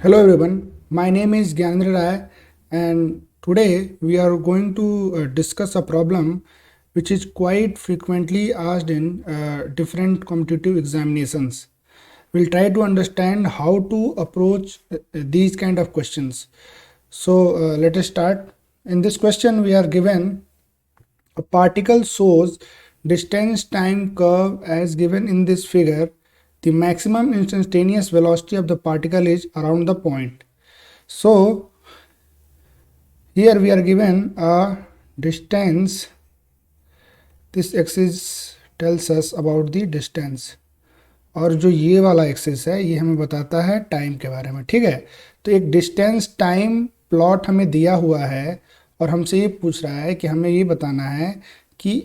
Hello everyone, my name is Gyanendra Rai and today we are going to discuss a problem which is quite frequently asked in different competitive examinations. We'll try to understand how to approach these kind of questions. So let us start. In this question we are given a particle shows distance time curve as given in this figure. The maximum instantaneous velocity of the particle is around the point. So here we are given a distance. This axis tells us about the distance और जो ये वाला axis है ये हमें बताता है time के बारे में। ठीक है, तो एक डिस्टेंस टाइम प्लॉट हमें दिया हुआ है और हमसे ये पूछ रहा है कि हमें ये बताना है कि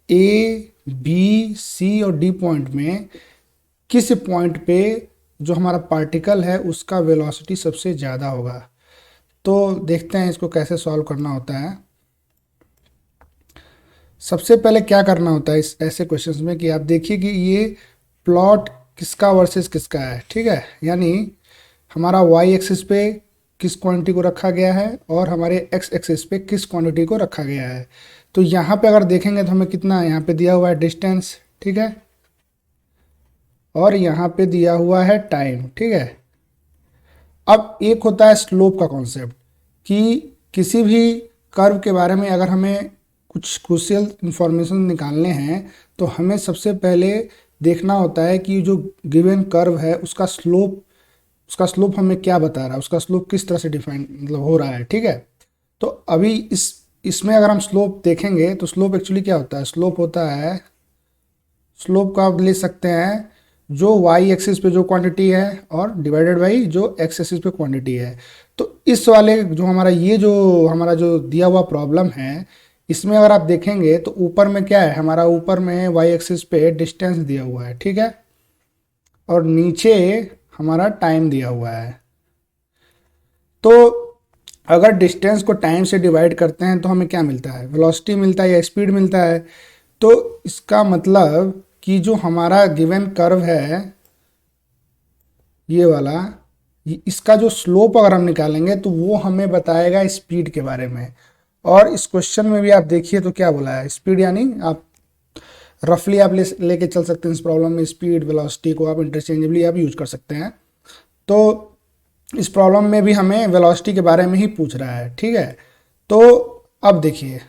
ए बी सी और डी पॉइंट में किस पॉइंट पे जो हमारा पार्टिकल है उसका वेलोसिटी सबसे ज़्यादा होगा। तो देखते हैं इसको कैसे सॉल्व करना होता है। सबसे पहले क्या करना होता है इस ऐसे क्वेश्चंस में कि आप देखिए कि ये प्लॉट किसका वर्सेस किसका है। ठीक है, यानी हमारा वाई एक्सिस पे किस क्वांटिटी को रखा गया है और हमारे एक्स एक्सिस पे किस क्वांटिटी को रखा गया है। तो यहाँ पे अगर देखेंगे तो हमें कितना यहाँ पे दिया हुआ है डिस्टेंस, ठीक है, और यहाँ पे दिया हुआ है टाइम। ठीक है, अब एक होता है स्लोप का कॉन्सेप्ट कि किसी भी कर्व के बारे में अगर हमें कुछ क्रूशियल इंफॉर्मेशन निकालने हैं तो हमें सबसे पहले देखना होता है कि जो गिवन कर्व है उसका स्लोप हमें क्या बता रहा है, उसका स्लोप किस तरह से डिफाइन मतलब हो रहा है। ठीक है, तो अभी इसमें अगर हम स्लोप देखेंगे तो स्लोप एक्चुअली क्या होता है, स्लोप होता है, स्लोप को आप ले सकते हैं जो वाई एक्सिस पे जो क्वांटिटी है और डिवाइडेड बाई जो एक्स एक्सिस पे क्वांटिटी है। तो इस वाले जो हमारा जो दिया हुआ प्रॉब्लम है इसमें अगर आप देखेंगे तो ऊपर में क्या है, हमारा ऊपर में वाई एक्सिस पे डिस्टेंस दिया हुआ है। ठीक है, और नीचे हमारा टाइम दिया हुआ है। तो अगर डिस्टेंस को टाइम से डिवाइड करते हैं तो हमें क्या मिलता है, वेलोसिटी मिलता है या स्पीड मिलता है। तो इसका मतलब कि जो हमारा गिवन कर्व है ये वाला, इसका जो स्लोप अगर हम निकालेंगे तो वो हमें बताएगा स्पीड के बारे में। और इस क्वेश्चन में भी आप देखिए तो क्या बोला है, स्पीड, यानी आप रफली आप लेके चल सकते हैं इस प्रॉब्लम में, स्पीड वेलोसिटी को आप इंटरचेंजेबली आप यूज कर सकते हैं। तो इस प्रॉब्लम में भी हमें वेलोसिटी के बारे में ही पूछ रहा है। ठीक है, तो अब देखिए,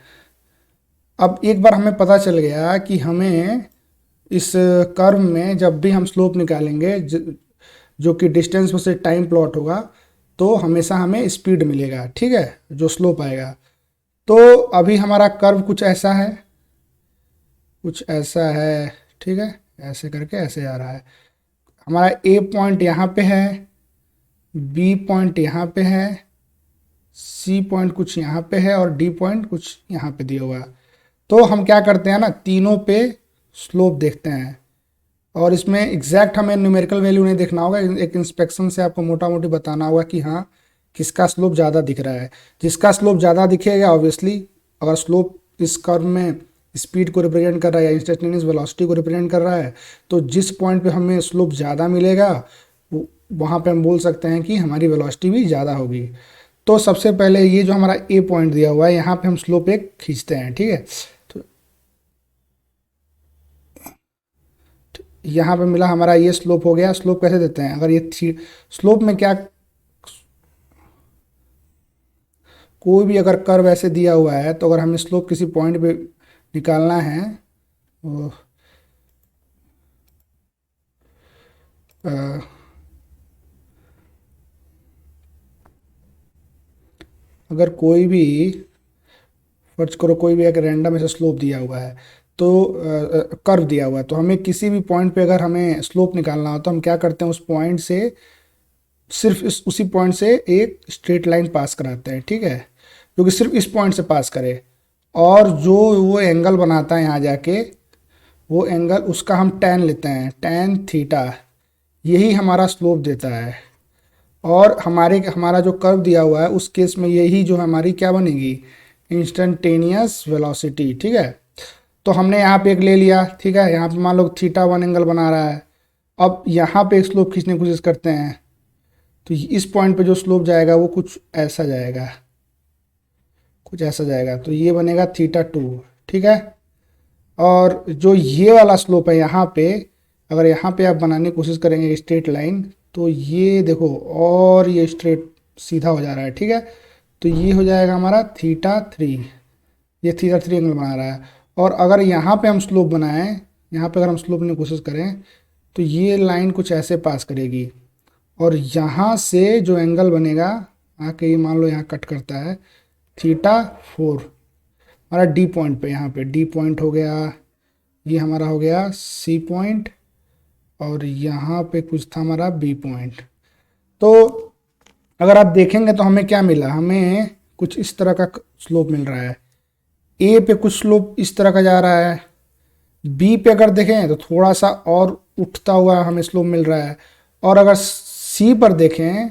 अब एक बार हमें पता चल गया कि हमें इस कर्व में जब भी हम स्लोप निकालेंगे जो कि डिस्टेंस से टाइम प्लॉट होगा तो हमेशा हमें स्पीड मिलेगा। ठीक है, जो स्लोप आएगा। तो अभी हमारा कर्व कुछ ऐसा है, कुछ ऐसा है। ठीक है, ऐसे करके ऐसे आ रहा है। हमारा ए पॉइंट यहाँ पे है, बी पॉइंट यहाँ पे है, सी पॉइंट कुछ यहाँ पे है और डी पॉइंट कुछ यहाँ पे दिया हुआ है। तो हम क्या करते हैं ना, तीनों पे स्लोप देखते हैं और इसमें एग्जैक्ट हमें न्यूमेरिकल वैल्यू नहीं देखना होगा, एक इंस्पेक्शन से आपको मोटा मोटी बताना होगा कि हाँ किसका स्लोप ज़्यादा दिख रहा है। जिसका स्लोप ज़्यादा दिखेगा ऑब्वियसली, अगर स्लोप इस कर्व में स्पीड को रिप्रेजेंट कर रहा है या इंस्टेंटेनियस वेलोसिटी को रिप्रेजेंट कर रहा है, तो जिस पॉइंट पे हमें स्लोप ज़्यादा मिलेगा वहाँ पे हम बोल सकते हैं कि हमारी वेलोसिटी भी ज़्यादा होगी। तो सबसे पहले ये जो हमारा ए पॉइंट दिया हुआ है यहाँ पे हम स्लोप एक खींचते हैं। ठीक है, तो यहाँ पे मिला हमारा ये स्लोप हो गया। स्लोप कैसे देते हैं, अगर ये स्लोप में क्या, कोई भी अगर कर्व ऐसे दिया हुआ है तो अगर हमें स्लोप किसी पॉइंट पे निकालना है तो अ, अगर कोई भी फर्ज करो कोई भी एक रैंडम ऐसा स्लोप दिया हुआ है तो कर्व दिया हुआ है, तो हमें किसी भी पॉइंट पे अगर हमें स्लोप निकालना हो तो हम क्या करते हैं, उस पॉइंट से सिर्फ उसी पॉइंट से एक स्ट्रेट लाइन पास कराते हैं। ठीक है, जो कि सिर्फ इस पॉइंट से पास करे और जो वो एंगल बनाता है यहाँ जाके, वो एंगल उसका हम टैन लेते हैं, टैन थीटा, यही हमारा स्लोप देता है। और हमारा जो कर्व दिया हुआ है उस केस में यही जो हमारी क्या बनेगी, इंस्टेंटेनियस वेलोसिटी। ठीक है, तो हमने यहाँ पे एक ले लिया। ठीक है, यहाँ पे मान लो थीटा वन एंगल बना रहा है। अब यहाँ पे एक स्लोप खींचने की कोशिश करते हैं तो इस पॉइंट पे जो स्लोप जाएगा वो कुछ ऐसा जाएगा, कुछ ऐसा जाएगा, तो ये बनेगा थीटा 2। ठीक है। और जो ये वाला स्लोप है यहाँ पे, अगर यहाँ पे आप बनाने की कोशिश करेंगे स्ट्रेट लाइन, तो ये देखो और ये स्ट्रेट सीधा हो जा रहा है। ठीक है। तो ये हो जाएगा हमारा थीटा 3, ये थीटा 3 एंगल बना रहा है। और अगर यहाँ पे हम स्लोप बनाएं, यहाँ पे अगर हम स्लोप करने की कोशिश करें, तो ये लाइन कुछ ऐसे पास करेगी और यहाँ से जो एंगल बनेगा आके ये मान लो यहाँ कट करता है थीटा 4, हमारा डी पॉइंट पे, यहाँ पे डी पॉइंट हो गया, ये हमारा हो गया सी पॉइंट, और यहाँ पे कुछ था हमारा बी पॉइंट। तो अगर आप देखेंगे तो हमें क्या मिला, हमें कुछ इस तरह का स्लोप मिल रहा है। ए पे कुछ स्लोप इस तरह का जा रहा है, बी पे अगर देखें तो थोड़ा सा और उठता हुआ हमें स्लोप मिल रहा है, और अगर सी पर देखें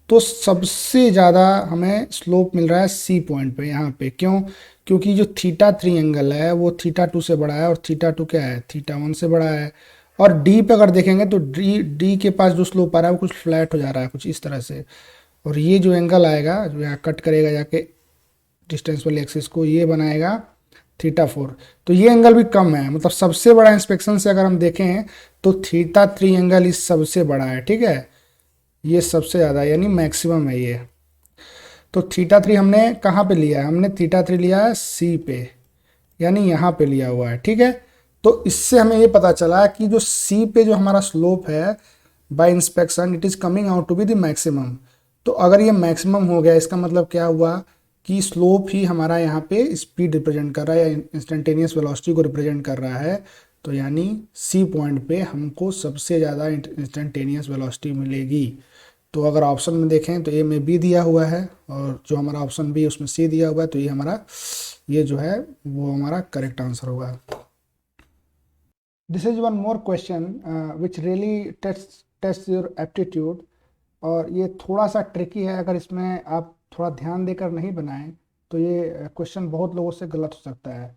तो सबसे ज़्यादा हमें स्लोप मिल रहा है सी पॉइंट पे, यहाँ पे। क्यों? क्योंकि जो थीटा 3 एंगल है वो थीटा 2 से बड़ा है, और थीटा 2 क्या है, थीटा 1 से बड़ा है। और डी पे अगर देखेंगे तो डी डी के पास जो स्लोप आ रहा है वो कुछ फ्लैट हो जा रहा है, कुछ इस तरह से। और ये जो एंगल आएगा जो यहाँ कट करेगा जाके डिस्टेंस वाली एक्सिस को, ये बनाएगा थीटा 4। तो ये एंगल भी कम है, मतलब सबसे बड़ा इंस्पेक्शन से अगर हम देखें तो थीटा 3 एंगल इस सबसे बड़ा है। ठीक है। ये सबसे ज़्यादा यानी मैक्सिमम है ये। तो थीटा 3 हमने कहाँ पे लिया है, हमने थीटा 3 लिया है सी पे, यानी यहाँ पे लिया हुआ है। ठीक है। तो इससे हमें ये पता चला कि जो सी पे जो हमारा स्लोप है by inspection it is coming out to be the maximum. तो अगर ये मैक्सिमम हो गया, इसका मतलब क्या हुआ कि स्लोप ही हमारा यहाँ पे स्पीड रिप्रेजेंट कर रहा है या इंस्टेंटेनियस वेलोसिटी को रिप्रेजेंट कर रहा है। तो यानी सी पॉइंट पे हमको सबसे ज़्यादा इंस्टेंटेनियस वेलोसिटी मिलेगी। तो अगर ऑप्शन में देखें तो ए में बी दिया हुआ है, और जो हमारा ऑप्शन बी उसमें सी दिया हुआ है, तो ये हमारा ये जो है वो हमारा करेक्ट आंसर होगा। This is one more question which really test your aptitude, और ये थोड़ा सा ट्रिकी है। अगर इसमें आप थोड़ा ध्यान देकर नहीं बनाएं तो ये क्वेश्चन बहुत लोगों से गलत हो सकता है।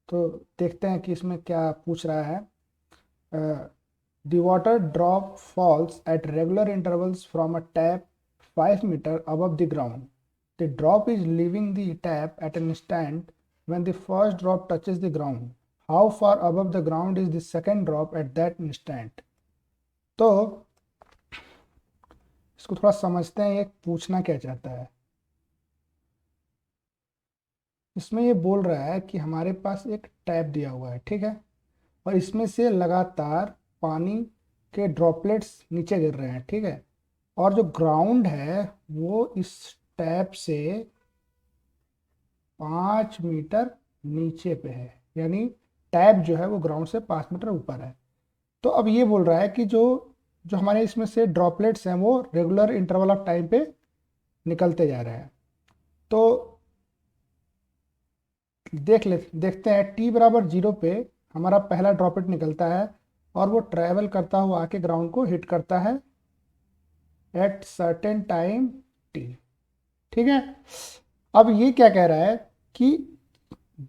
तो देखते हैं कि इसमें क्या पूछ रहा है। The water drop falls at regular intervals from a tap 5 meters above the ground. The drop is leaving the tap at an instant when the first drop touches the ground. How far above the ground is the second drop at that instant? तो इसको थोड़ा समझते हैं ये पूछना क्या चाहता है। इसमें ये बोल रहा है कि हमारे पास एक टैप दिया हुआ है, ठीक है, और इसमें से लगातार पानी के ड्रॉपलेट्स नीचे गिर रहे हैं, ठीक है, और जो ग्राउंड है वो इस टैप से 5 मीटर नीचे पे है, यानी टैप जो है वो ग्राउंड से 5 मीटर ऊपर है। तो अब ये बोल रहा है कि जो जो हमारे इसमें से ड्रॉपलेट्स हैं वो रेगुलर इंटरवल ऑफ टाइम पे निकलते जा रहे हैं। तो देखते हैं t = 0 पे हमारा पहला ड्रॉपलेट निकलता है और वो ट्रैवल करता हुआ आके ग्राउंड को हिट करता है एट सर्टेन टाइम t। ठीक है। अब ये क्या कह रहा है कि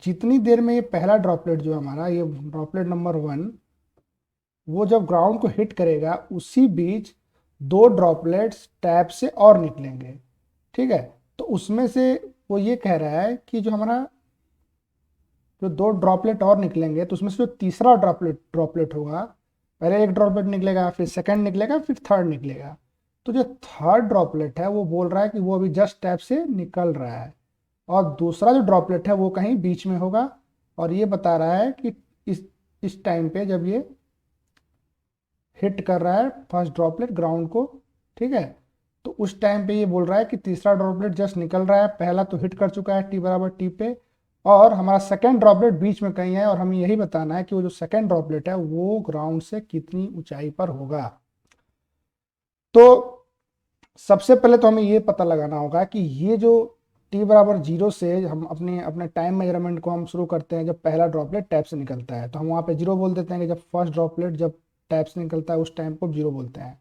जितनी देर में ये पहला ड्रॉपलेट जो हमारा ये ड्रॉपलेट नंबर 1 वो जब ग्राउंड को हिट करेगा उसी बीच 2 ड्रॉपलेट्स टैप से और निकलेंगे, ठीक है। तो उसमें से वो ये कह रहा है कि जो हमारा जो 2 ड्रॉपलेट और निकलेंगे तो उसमें से जो तीसरा ड्रॉपलेट होगा, पहले एक ड्रॉपलेट निकलेगा, फिर सेकंड निकलेगा, फिर थर्ड निकलेगा। तो जो थर्ड ड्रॉपलेट है वो बोल रहा है कि वो अभी जस्ट टैप से निकल रहा है, और दूसरा जो ड्रॉपलेट है वो कहीं बीच में होगा। और ये बता रहा है कि इस टाइम पे जब ये हिट कर रहा है फर्स्ट ड्रॉपलेट ग्राउंड को, ठीक है, तो उस टाइम पे ये बोल रहा है कि तीसरा ड्रॉपलेट जस्ट निकल रहा है, पहला तो हिट कर चुका है t = t पे, और हमारा सेकेंड ड्रॉपलेट बीच में कहीं है, और हमें यही बताना है कि वो जो सेकेंड ड्रॉपलेट है वो ग्राउंड से कितनी ऊंचाई पर होगा। तो सबसे पहले तो हमें ये पता लगाना होगा कि ये जो t = 0 से हम अपने अपने टाइम मेजरमेंट को हम शुरू करते हैं जब पहला ड्रॉपलेट टैप से निकलता है, तो हम वहाँ पे 0 बोल देते हैं कि जब फर्स्ट ड्रॉपलेट जब टैप से निकलता है उस टाइम को 0 बोलते हैं।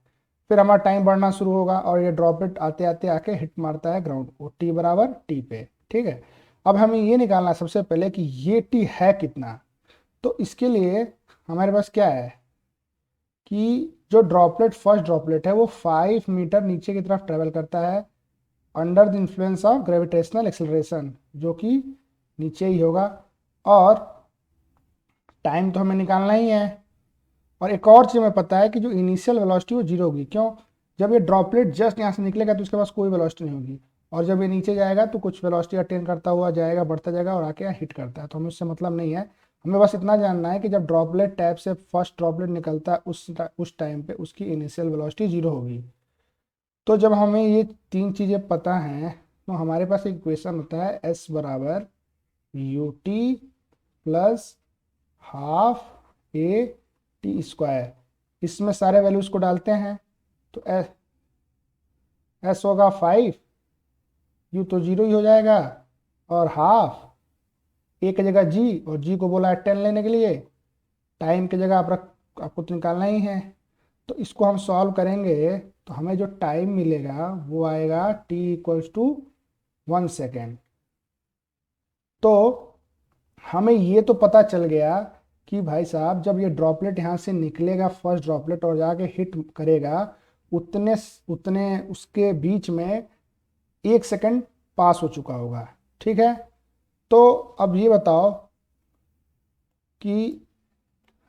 फिर हमारा टाइम बढ़ना शुरू होगा और ये ड्रॉपलेट आते आते आके हिट मारता है ग्राउंड को t = t पे, ठीक है। अब हमें ये निकालना है सबसे पहले कि ये t है कितना। तो इसके लिए हमारे पास क्या है कि जो ड्रॉपलेट फर्स्ट ड्रॉपलेट है वो 5 मीटर नीचे की तरफ ट्रेवल करता है under the influence of gravitational acceleration, जो कि नीचे ही होगा। और टाइम तो हमें निकालना ही है। और एक और चीज़ हमें पता है कि जो इनिशियल वेलोसिटी वो जीरो होगी। क्यों? जब ये ड्रॉपलेट जस्ट यहाँ से निकलेगा तो उसके पास कोई वेलोसिटी नहीं होगी, और जब ये नीचे जाएगा तो कुछ वेलोसिटी अटेन करता हुआ जाएगा, बढ़ता जाएगा और आके हिट करता है। तो हमें उससे मतलब नहीं है। हमें बस इतना जानना है कि जब ड्रॉपलेट टैप से फर्स्ट ड्रॉपलेट निकलता है उस टाइम पे उसकी इनिशियल वेलोसिटी जीरो होगी। तो जब हमें ये तीन चीज़ें पता हैं तो हमारे पास एक इक्वेशन होता है एस बराबर U T plus half A T square. इसमें सारे वैल्यूज को डालते हैं तो एस होगा 5, यू तो जीरो ही हो जाएगा, और हाफ ए की जगह जी, और जी को बोला है 10 लेने के लिए, टाइम की जगह आपको तो निकालना ही है। तो इसको हम सॉल्व करेंगे तो हमें जो टाइम मिलेगा वो आएगा t इक्वल्स टू 1 सेकेंड। तो हमें ये तो पता चल गया कि भाई साहब जब ये ड्रॉपलेट यहाँ से निकलेगा फर्स्ट ड्रॉपलेट और जाके हिट करेगा, उतने उतने उसके बीच में 1 सेकेंड पास हो चुका होगा। ठीक है। तो अब ये बताओ कि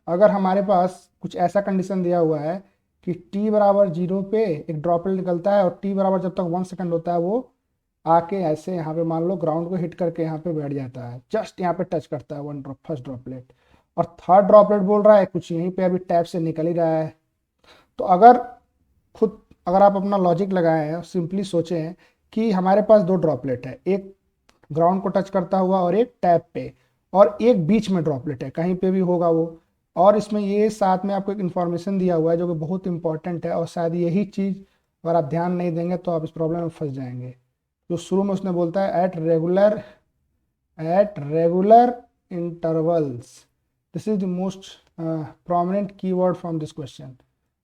अगर हमारे पास कुछ ऐसा कंडीशन दिया हुआ है कि t बराबर 0 पे एक ड्रॉपलेट निकलता है और t बराबर जब तक 1 सेकेंड होता है वो आके ऐसे यहाँ पे मान लो ग्राउंड को हिट करके यहाँ पे बैठ जाता है, जस्ट यहाँ पे टच करता है फर्स्ट ड्रॉपलेट, और थर्ड ड्रॉपलेट बोल रहा है कुछ यहीं पे अभी टैप से निकल ही रहा है। तो अगर आप अपना लॉजिक लगाएं और सिंपली सोचें कि हमारे पास दो ड्रॉपलेट है, एक ग्राउंड को टच करता हुआ और एक टैप पे, और एक बीच में ड्रॉपलेट है, कहीं पे भी होगा वो। और इसमें ये साथ में आपको एक इन्फॉर्मेशन दिया हुआ है जो कि बहुत इंपॉर्टेंट है, और शायद यही चीज़ अगर आप ध्यान नहीं देंगे तो आप इस प्रॉब्लम में फंस जाएंगे। जो शुरू में उसने बोलता है at regular intervals, this is the most prominent keyword from this question,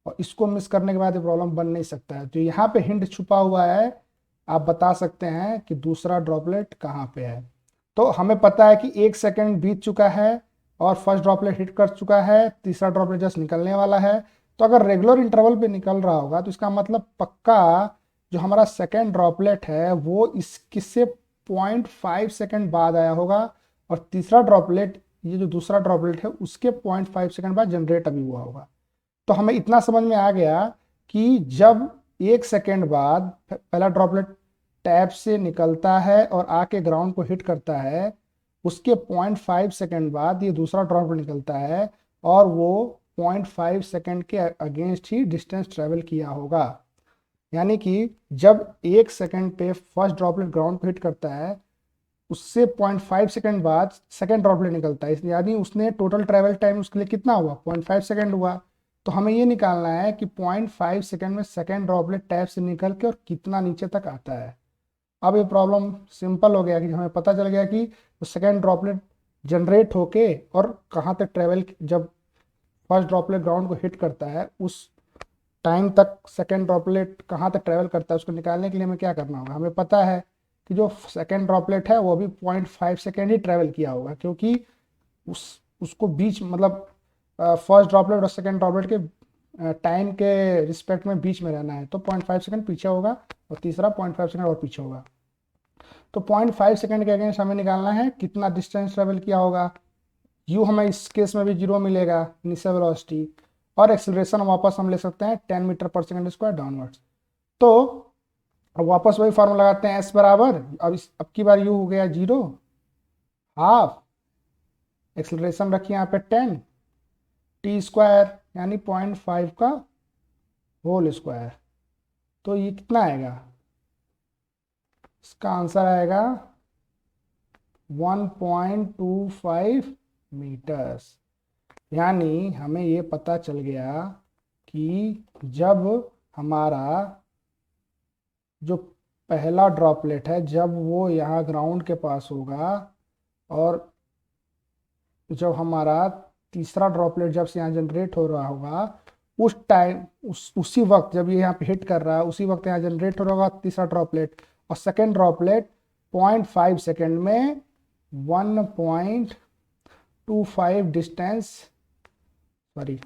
और इसको मिस करने के बाद ये प्रॉब्लम बन नहीं सकता है। तो यहाँ पे हिंट छुपा हुआ है, आप बता सकते हैं कि दूसरा ड्रॉपलेट कहाँ पे है। तो हमें पता है कि 1 सेकेंड बीत चुका है और फर्स्ट ड्रॉपलेट हिट कर चुका है, तीसरा ड्रॉपलेट जस्ट निकलने वाला है। तो अगर रेगुलर इंटरवल पे निकल रहा होगा तो इसका मतलब पक्का जो हमारा सेकेंड ड्रॉपलेट है वो इससे 0.5 सेकेंड बाद आया होगा, और तीसरा ड्रॉपलेट ये जो दूसरा ड्रॉपलेट है उसके 0.5 सेकेंड बाद जनरेट अभी हुआ होगा। तो हमें इतना समझ में आ गया कि जब 1 सेकेंड बाद पहला ड्रॉपलेट टैप से निकलता है और आके ग्राउंड को हिट करता है, उसके 0.5 सेकेंड बाद ये दूसरा ड्रॉपलेट निकलता है और वो 0.5 सेकेंड के अगेंस्ट ही डिस्टेंस ट्रेवल किया होगा। यानी कि जब 1 सेकेंड पे फर्स्ट ड्रॉपलेट ग्राउंड को हिट करता है उससे 0.5 सेकेंड बाद सेकेंड ड्रॉपलेट निकलता है, यानी उसने टोटल ट्रेवल टाइम उसके लिए कितना हुआ? 0.5 सेकेंड हुआ। तो हमें ये निकालना है कि 0.5 सेकेंड में सेकेंड ड्रॉपलेट टैप से निकल के और कितना नीचे तक आता है। अब ये प्रॉब्लम सिंपल हो गया कि हमें पता चल गया कि सेकेंड ड्रॉपलेट जनरेट होके और कहाँ तक ट्रेवल, जब फर्स्ट ड्रॉपलेट ग्राउंड को हिट करता है उस टाइम तक सेकेंड ड्रॉपलेट कहाँ तक ट्रेवल करता है, उसको निकालने के लिए हमें क्या करना होगा? हमें पता है कि जो सेकेंड ड्रॉपलेट है वो भी 0.5 सेकेंड ही ट्रेवल किया होगा, क्योंकि उसको बीच मतलब फर्स्ट ड्रॉपलेट और सेकेंड ड्रॉपलेट के टाइम के रिस्पेक्ट में बीच में रहना है, तो 0.5 सेकेंड पीछे होगा और तीसरा 0.5 सेकेंड और पीछे होगा। तो 0.5 सेकेंड के अगेंस्ट हमें निकालना है कितना डिस्टेंस ट्रेवल किया होगा। यू हमें इस केस में भी जीरो मिलेगा, इनिशियल वेलोसिटी, और एक्सेलरेशन वापस हम ले सकते हैं 10 मीटर पर सेकेंड स्क्वायर डाउनवर्ड्स। तो अब वापस वही फॉर्मूला लगाते हैं, एस बराबर अब की बार यू हो गया 0, हाफ एक्सेलरेशन रखिए यहाँ पे 10 टी स्क्वायर यानी 0.5 का होल स्क्वायर। तो ये कितना आएगा? इसका आंसर आएगा 1.25 मीटर्स। यानी हमें ये पता चल गया कि जब हमारा जो पहला ड्रॉपलेट है जब वो यहाँ ग्राउंड के पास होगा, और जब हमारा तीसरा ड्रॉपलेट जब से यहाँ जनरेट हो रहा होगा उस टाइम उसी वक्त जब ये यहाँ पे हिट कर रहा है उसी वक्त यहाँ जनरेट हो रहा होगा तीसरा ड्रॉपलेट, और सेकेंड ड्रॉपलेट 0.5 सेकेंड में 1.25 डिस्टेंस, सॉरी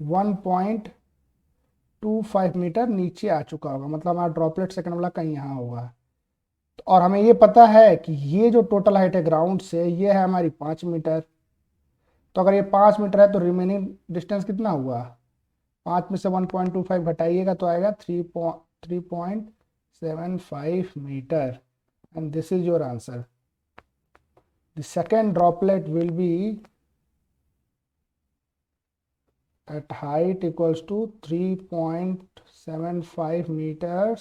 1.25 मीटर नीचे आ चुका होगा, मतलब हमारा ड्रॉपलेट सेकंड वाला कहीं यहाँ होगा। और हमें ये पता है कि ये जो टोटल हाइट है ग्राउंड से, ये है हमारी 5 मीटर। तो अगर ये 5 मीटर है तो रिमेनिंग डिस्टेंस कितना हुआ, 5 में से 1.25 घटाइएगा तो आएगा 3.75 metre. And this is your answer. The second droplet will be at height equals to 3.75 meters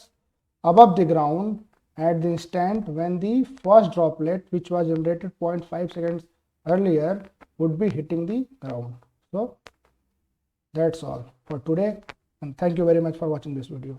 above the ground at the instant when the first droplet, which was generated 0.5 seconds earlier, would be hitting the ground. So that's all for today, and thank you very much for watching this video.